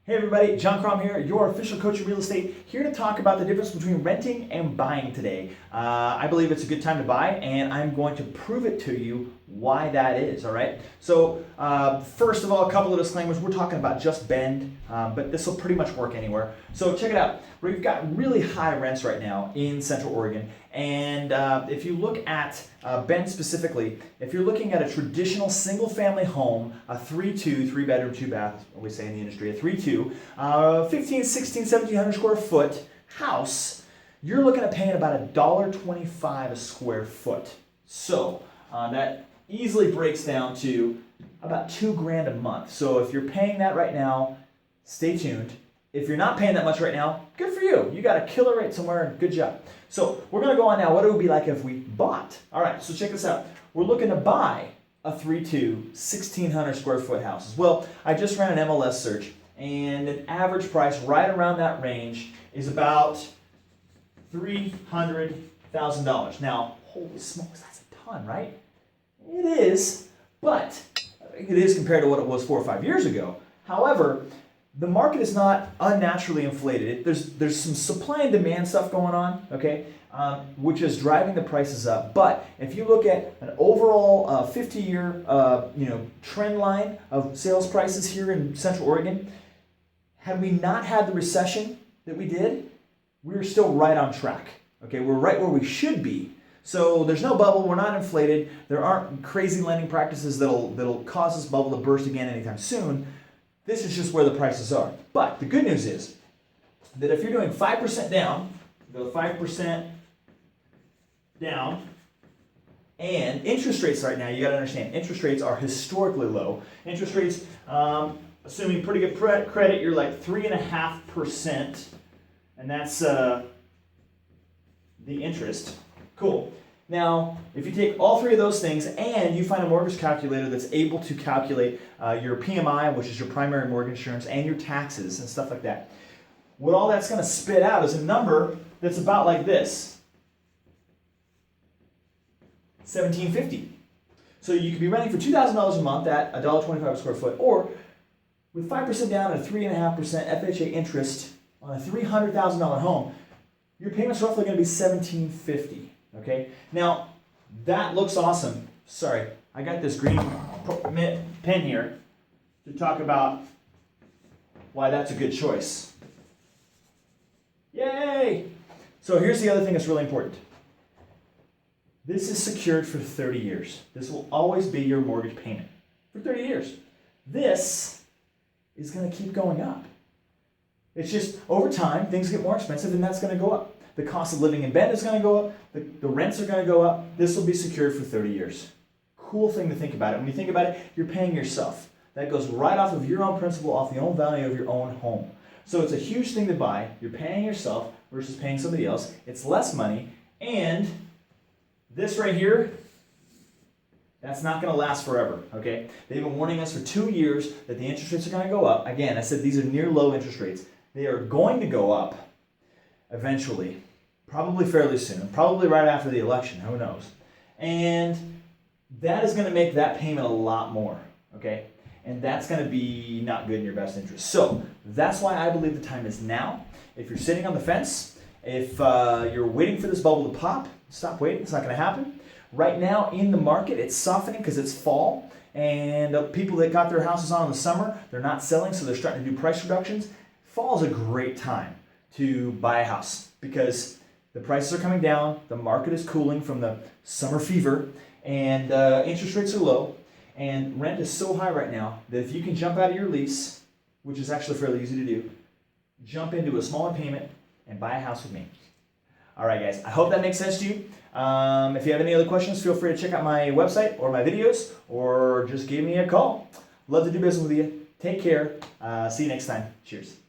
Hey everybody, John Kromm here, your official coach of real estate, here to talk about the difference between renting and buying today. I believe it's a good time to buy, and I'm going to prove it to you why that is, all right? So first of all, a couple of disclaimers. We're talking about just Bend, but this will pretty much work anywhere. So check it out. We've got really high rents right now in Central Oregon, and if you look at Bend specifically, if you're looking at a traditional single-family home, a 3-2, 3-bedroom, 2-bath, what we say in the industry, a 3-2, 15, 16, 1,700 square foot house, you're looking at paying about $1.25 a square foot. So that easily breaks down to about $2,000 a month. So if you're paying that right now, stay tuned. If you're not paying that much right now, good for you. You got a killer rate somewhere, and good job. So we're going to go on now. What it would be like if we bought. All right, so check this out. We're looking to buy a 3-2, 1,600 square foot house. Well, I just ran an MLS search, and an average price right around that range is about $300,000. Now, holy smokes, that's a ton, right? It is, but it is compared to what it was 4 or 5 years ago. However, the market is not unnaturally inflated. There's some supply and demand stuff going on, okay, which is driving the prices up. But if you look at an overall 50-year trend line of sales prices here in Central Oregon, had we not had the recession that we did, we're still right on track. Okay, we're right where we should be. So there's no bubble. We're not inflated. There aren't crazy lending practices that'll cause this bubble to burst again anytime soon. This is just where the prices are. But the good news is that if you're doing 5% down, go 5% down, and interest rates right now, you got to understand, interest rates are historically low. Interest rates, assuming pretty good credit, you're like 3.5%, and that's the interest. Cool. Now, if you take all three of those things and you find a mortgage calculator that's able to calculate your PMI, which is your primary mortgage insurance, and your taxes and stuff like that, what all that's going to spit out is a number that's about like this, $1,750. So you could be renting for $2,000 a month at $1.25 a square foot, or with 5% down and a 3.5% FHA interest on a $300,000 home, your payment's roughly going to be $1,750. Okay, now that looks awesome. Sorry, I got this green pen here to talk about why that's a good choice. Yay! So here's the other thing that's really important. This is secured for 30 years. This will always be your mortgage payment for 30 years. This is going to keep going up. It's just over time, things get more expensive, and that's going to go up. The cost of living in Bend is going to go up. The rents are going to go up. This will be secured for 30 years. Cool thing to think about it. When you think about it, you're paying yourself. That goes right off of your own principal, off the own value of your own home. So it's a huge thing to buy. You're paying yourself versus paying somebody else. It's less money. And this right here, that's not going to last forever, okay? They've been warning us for 2 years that the interest rates are going to go up. Again, I said these are near low interest rates. They are going to go up eventually. Probably fairly soon, probably right after the election, who knows. And that is going to make that payment a lot more, okay? And that's going to be not good in your best interest. So that's why I believe the time is now. If you're sitting on the fence, if you're waiting for this bubble to pop, stop waiting, it's not going to happen. Right now in the market, it's softening because it's fall, and people that got their houses on in the summer, they're not selling, so they're starting to do price reductions. Fall is a great time to buy a house because the prices are coming down, the market is cooling from the summer fever, and interest rates are low, and rent is so high right now that if you can jump out of your lease, which is actually fairly easy to do, jump into a smaller payment and buy a house with me. All right, guys, I hope that makes sense to you. If you have any other questions, feel free to check out my website or my videos, or just give me a call. Love to do business with you. Take care. See you next time. Cheers.